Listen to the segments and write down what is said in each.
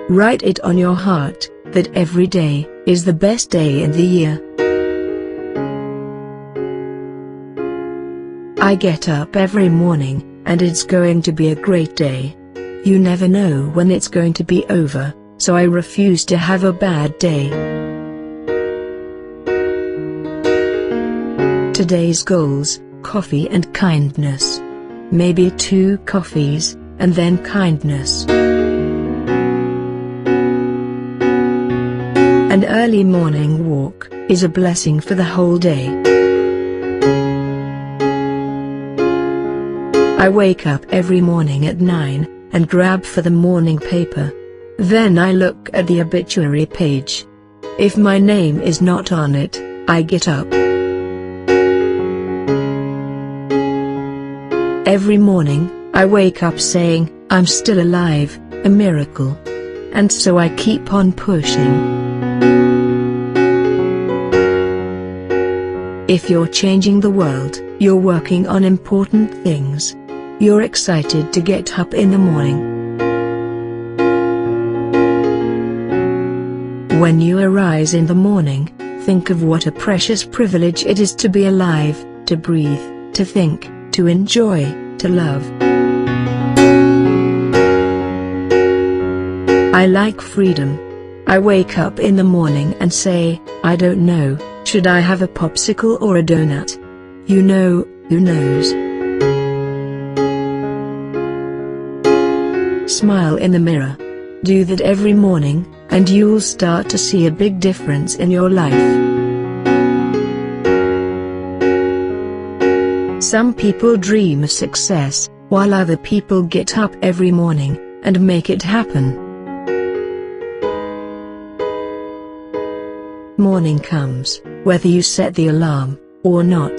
Write it on your heart, that every day is the best day in the year. I get up every morning, and it's going to be a great day. You never know when it's going to be over, so I refuse to have a bad day. Today's goals: coffee and kindness. Maybe 2 coffees, and then kindness. An early morning walk is a blessing for the whole day. I wake up every morning at 9, and grab for the morning paper. Then I look at the obituary page. If my name is not on it, I get up. Every morning, I wake up saying, I'm still alive, a miracle. And so I keep on pushing. If you're changing the world, you're working on important things. You're excited to get up in the morning. When you arise in the morning, think of what a precious privilege it is to be alive, to breathe, to think, to enjoy, to love. I like freedom. I wake up in the morning and say, I don't know, should I have a popsicle or a donut? You know, who knows? Smile in the mirror. Do that every morning, and you'll start to see a big difference in your life. Some people dream of success, while other people get up every morning and make it happen. Morning comes, whether you set the alarm or not.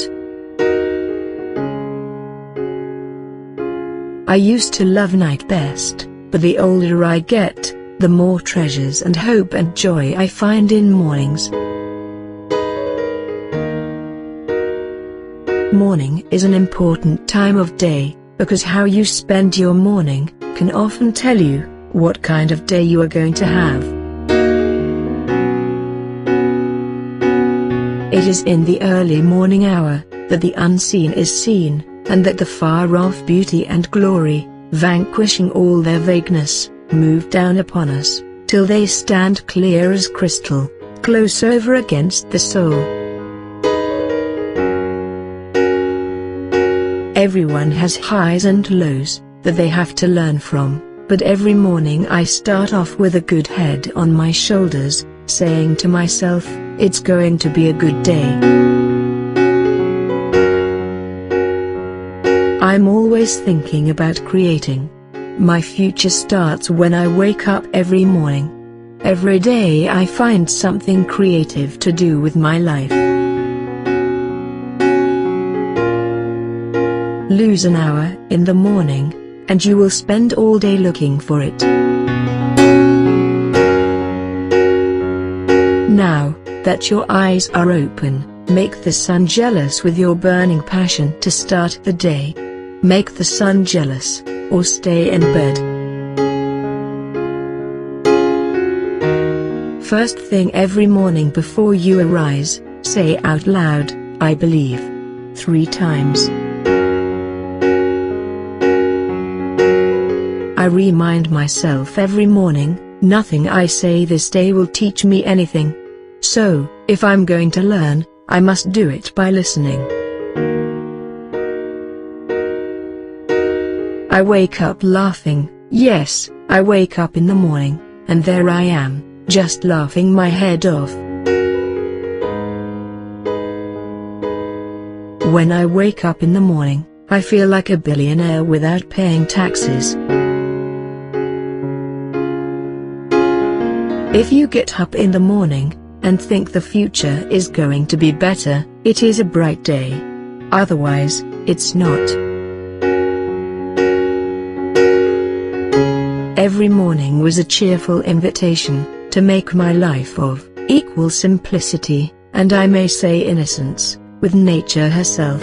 I used to love night best, but the older I get, the more treasures and hope and joy I find in mornings. Morning is an important time of day, because how you spend your morning can often tell you what kind of day you are going to have. It is in the early morning hour that the unseen is seen, and that the far-off beauty and glory, vanquishing all their vagueness, move down upon us, till they stand clear as crystal, close over against the soul. Everyone has highs and lows that they have to learn from, but every morning I start off with a good head on my shoulders, saying to myself, it's going to be a good day. I'm always thinking about creating. My future starts when I wake up every morning. Every day I find something creative to do with my life. Lose an hour in the morning, and you will spend all day looking for it. Now that your eyes are open, make the sun jealous with your burning passion to start the day. Make the sun jealous, or stay in bed. First thing every morning before you arise, say out loud, I believe, 3 times. I remind myself every morning, nothing I say this day will teach me anything. So, if I'm going to learn, I must do it by listening. I wake up laughing. Yes, I wake up in the morning, and there I am, just laughing my head off. When I wake up in the morning, I feel like a billionaire without paying taxes. If you get up in the morning, and think the future is going to be better, it is a bright day. Otherwise, it's not. Every morning was a cheerful invitation to make my life of equal simplicity, and I may say innocence, with nature herself.